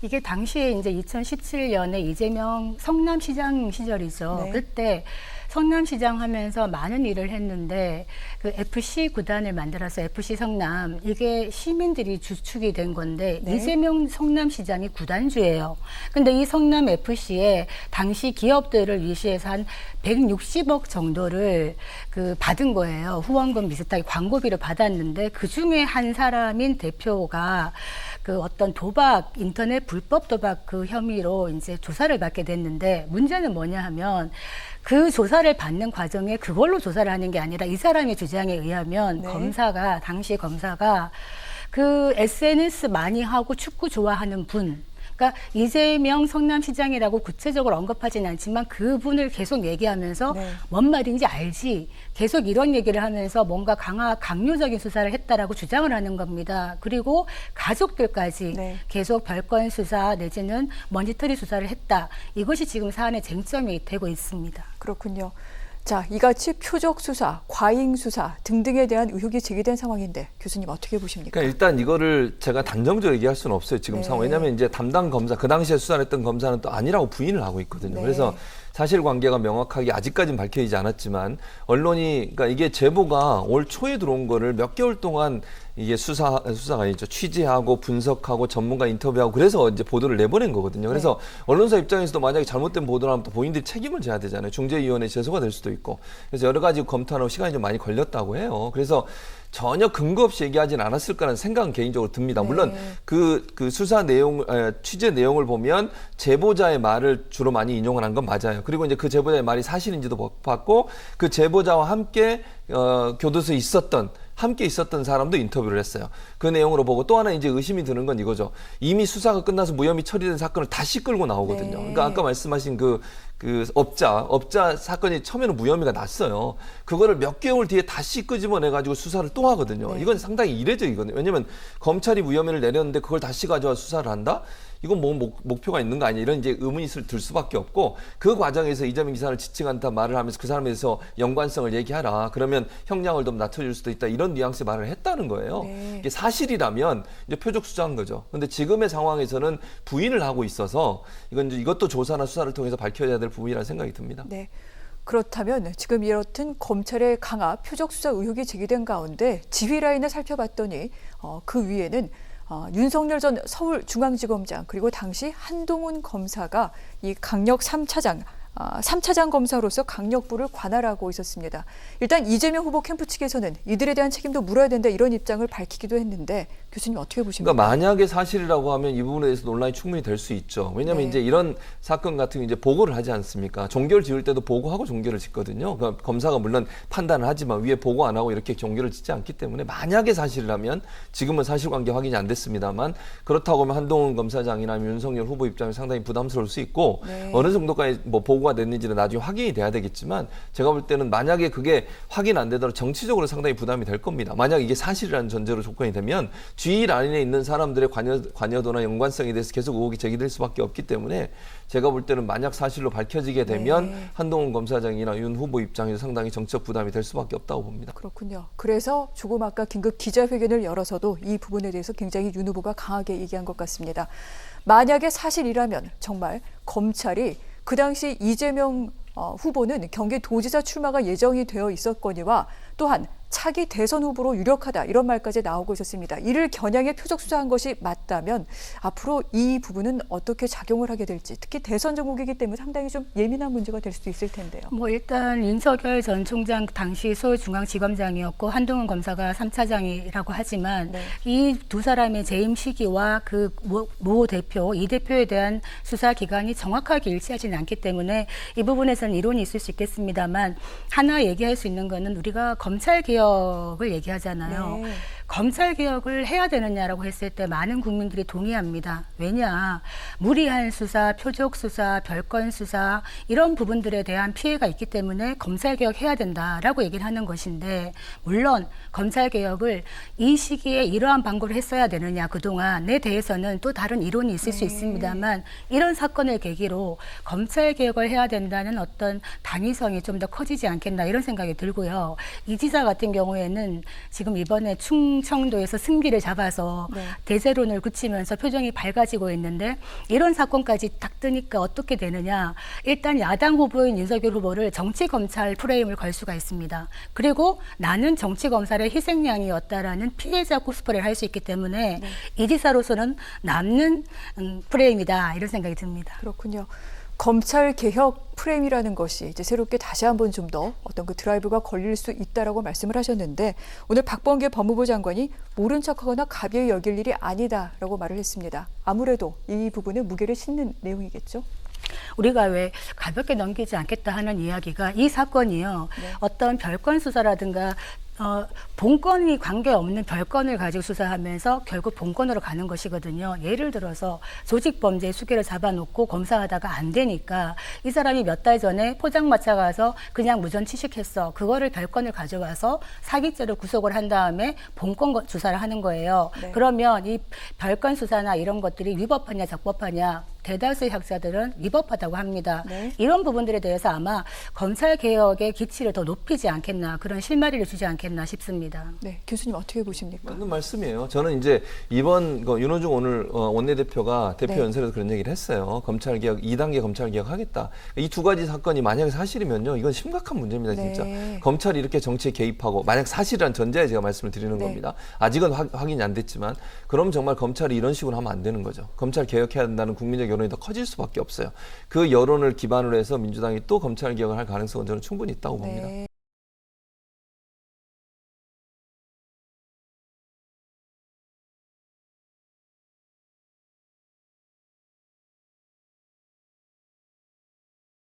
이게 당시에 이제 2017년에 이재명 성남시장 시절이죠. 네. 그때 성남시장 하면서 많은 일을 했는데 그 FC 구단을 만들어서 FC 성남 이게 시민들이 주축이 된 건데 네. 이재명 성남시장이 구단주예요. 근데 이 성남 FC에 당시 기업들을 위시해서 한 160억 정도를 그 받은 거예요. 후원금 비슷하게 광고비를 받았는데 그 중에 한 사람인 대표가 그 어떤 도박, 인터넷 불법 도박 그 혐의로 이제 조사를 받게 됐는데 문제는 뭐냐 하면 그 조사를 받는 과정에 그걸로 조사를 하는 게 아니라 이 사람의 주장에 의하면 네. 당시 검사가 그 SNS 많이 하고 축구 좋아하는 분, 그러니까 이재명 성남시장이라고 구체적으로 언급하진 않지만 그분을 계속 얘기하면서 네. 뭔 말인지 알지. 계속 이런 얘기를 하면서 뭔가 강요적인 수사를 했다라고 주장을 하는 겁니다. 그리고 가족들까지 네. 계속 별건 수사 내지는 머니터리 수사를 했다. 이것이 지금 사안의 쟁점이 되고 있습니다. 그렇군요. 자, 이같이 표적 수사, 과잉 수사 등등에 대한 의혹이 제기된 상황인데 교수님 어떻게 보십니까? 그러니까 일단 이거를 제가 단정적으로 얘기할 수는 없어요. 지금 네. 상황. 왜냐하면 이제 담당 검사, 그 당시에 수사를 했던 검사는 또 아니라고 부인을 하고 있거든요. 네. 그래서 사실관계가 명확하게 아직까지는 밝혀지지 않았지만 언론이 그러니까 이게 제보가 올 초에 들어온 거를 몇 개월 동안 이게 수사가 아니죠. 취재하고 분석하고 전문가 인터뷰하고 그래서 이제 보도를 내보낸 거거든요. 그래서 언론사 입장에서도 만약에 잘못된 보도를 하면 또 본인들이 책임을 져야 되잖아요. 중재위원회 제소가 될 수도 있고. 그래서 여러 가지 검토하느라 시간이 좀 많이 걸렸다고 해요. 그래서 전혀 근거 없이 얘기하진 않았을 거라는 생각은 개인적으로 듭니다. 물론 그 수사 내용, 취재 내용을 보면 제보자의 말을 주로 많이 인용을 한 건 맞아요. 그리고 이제 그 제보자의 말이 사실인지도 봤고 그 제보자와 함께 교도소에 함께 있었던 사람도 인터뷰를 했어요. 그 내용으로 보고 또 하나 이제 의심이 드는 건 이거죠. 이미 수사가 끝나서 무혐의 처리된 사건을 다시 끌고 나오거든요. 네. 그러니까 아까 말씀하신 그 업자 사건이 처음에는 무혐의가 났어요. 그거를 몇 개월 뒤에 다시 끄집어내가지고 수사를 또 하거든요. 네. 이건 상당히 이례적이거든요. 왜냐면 검찰이 무혐의를 내렸는데 그걸 다시 가져와 수사를 한다? 이건 뭐 목표가 있는 거 아니야? 이런 이제 의문이 들 수밖에 없고 그 과정에서 이재명 기사를 지칭한다 말을 하면서 그 사람에 대해서 연관성을 얘기하라. 그러면 형량을 좀 낮춰줄 수도 있다. 이런 뉘앙스의 말을 했다는 거예요. 네. 이게 사실이라면 이제 표적 수사한 거죠. 근데 지금의 상황에서는 부인을 하고 있어서 이건 이제 이것도 조사나 수사를 통해서 밝혀야 될 부분이라는 생각이 듭니다. 네. 그렇다면 지금 이렇듯 검찰의 강화 표적 수사 의혹이 제기된 가운데 지휘 라인을 살펴봤더니 그 위에는 윤석열 전 서울중앙지검장 그리고 당시 한동훈 검사가 이 강력 3차장 검사로서 강력부를 관할하고 있었습니다. 일단 이재명 후보 캠프 측에서는 이들에 대한 책임도 물어야 된다 이런 입장을 밝히기도 했는데 교수님 어떻게 보십니까? 그러니까 만약에 사실이라고 하면 이 부분에 대해서 논란이 충분히 될 수 있죠. 왜냐하면 네. 이제 이런 사건 같은 게 이제 보고를 하지 않습니까? 종결 지을 때도 보고하고 종결을 짓거든요. 그러니까 검사가 물론 판단을 하지만 위에 보고 안 하고 이렇게 종결을 짓지 않기 때문에 만약에 사실이라면 지금은 사실관계 확인이 안 됐습니다만 그렇다고 하면 한동훈 검사장이나 윤석열 후보 입장에 상당히 부담스러울 수 있고 네. 어느 정도까지 뭐 보고가 됐는지는 나중에 확인이 돼야 되겠지만 제가 볼 때는 만약에 그게 확인 안 되더라도 정치적으로 상당히 부담이 될 겁니다. 만약 이게 사실이라는 전제로 조건이 되면 지휘 라인에 있는 사람들의 관여도나 연관성에 대해서 계속 의혹이 제기될 수밖에 없기 때문에 제가 볼 때는 만약 사실로 밝혀지게 되면 네. 한동훈 검사장이나 윤 후보 입장에서 상당히 정치적 부담이 될 수밖에 없다고 봅니다. 그렇군요. 그래서 조금 아까 긴급 기자회견을 열어서도 이 부분에 대해서 굉장히 윤 후보가 강하게 얘기한 것 같습니다. 만약에 사실이라면 정말 검찰이 그 당시 이재명 후보는 경기도지사 출마가 예정이 되어 있었거니와 또한 차기 대선 후보로 유력하다 이런 말까지 나오고 있었습니다. 이를 겨냥해 표적 수사한 것이 맞다면 앞으로 이 부분은 어떻게 작용을 하게 될지 특히 대선 전국이기 때문에 상당히 좀 예민한 문제가 될 수도 있을 텐데요. 뭐 일단 윤석열 전 총장 당시 서울중앙지검장이었고 한동훈 검사가 3차장이라고 하지만 네. 이 두 사람의 재임 시기와 그 모 대표, 이 대표에 대한 수사 기간이 정확하게 일치하지는 않기 때문에 이 부분에서는 이론이 있을 수 있겠습니다만 하나 얘기할 수 있는 거는 우리가 검찰 개혁을 얘기하잖아요. 네. 검찰 개혁을 해야 되느냐라고 했을 때 많은 국민들이 동의합니다. 왜냐? 무리한 수사, 표적 수사, 별건 수사 이런 부분들에 대한 피해가 있기 때문에 검찰 개혁해야 된다라고 얘기를 하는 것인데 물론 검찰 개혁을 이 시기에 이러한 방법을 했어야 되느냐 그동안에 대해서는 또 다른 이론이 있을 수 있습니다만 이런 사건을 계기로 검찰 개혁을 해야 된다는 어떤 당위성이 좀 더 커지지 않겠나 이런 생각이 들고요. 이 지사 같은 경우에는 지금 이번에 충 충청도에서 승기를 잡아서 네. 대세론을 굳히면서 표정이 밝아지고 있는데 이런 사건까지 딱 뜨니까 어떻게 되느냐. 일단 야당 후보인 윤석열 후보를 정치검찰 프레임을 걸 수가 있습니다. 그리고 나는 정치검찰의 희생양이었다라는 피해자 코스프레를 할 수 있기 때문에 이 지사로서는 남는 프레임이다 이런 생각이 듭니다. 그렇군요. 검찰 개혁 프레임이라는 것이 이제 새롭게 다시 한번 좀 더 어떤 그 드라이브가 걸릴 수 있다라고 말씀을 하셨는데 오늘 박범계 법무부 장관이 모른 척하거나 가벼이 여길 일이 아니다라고 말을 했습니다. 아무래도 이 부분에 무게를 싣는 내용이겠죠. 우리가 왜 가볍게 넘기지 않겠다 하는 이야기가 이 사건이요. 네. 어떤 별건 수사라든가 본건이 관계없는 별건을 가지고 수사하면서 결국 본건으로 가는 것이거든요. 예를 들어서 조직범죄 수개를 잡아놓고 검사하다가 안 되니까 이 사람이 몇 달 전에 포장마차 가서 그냥 무전 취식했어. 그거를 별건을 가져와서 사기죄로 구속을 한 다음에 본건 수사를 하는 거예요. 네. 그러면 이 별건 수사나 이런 것들이 위법하냐 적법하냐 대다수의 학자들은 위법하다고 합니다. 네. 이런 부분들에 대해서 아마 검찰 개혁의 기치를 더 높이지 않겠나 그런 실마리를 주지 않겠나 싶습니다. 네, 교수님 어떻게 보십니까? 맞는 말씀이에요. 저는 이제 이번 윤호중 오늘 원내대표가 대표 네. 연설에서 그런 얘기를 했어요. 검찰 개혁 2단계 검찰 개혁 하겠다. 이 두 가지 사건이 만약에 사실이면요, 이건 심각한 문제입니다, 진짜. 네. 검찰이 이렇게 정치에 개입하고 만약 사실이란 전제에 제가 말씀을 드리는 네. 겁니다. 아직은 확인이 안 됐지만, 그럼 정말 검찰이 이런 식으로 하면 안 되는 거죠. 검찰 개혁해야 된다는 국민적 여론이 더 커질 수밖에 없어요. 그 여론을 기반으로 해서 민주당이 또 검찰 개혁을 할 가능성은 저는 충분히 있다고 봅니다. 네.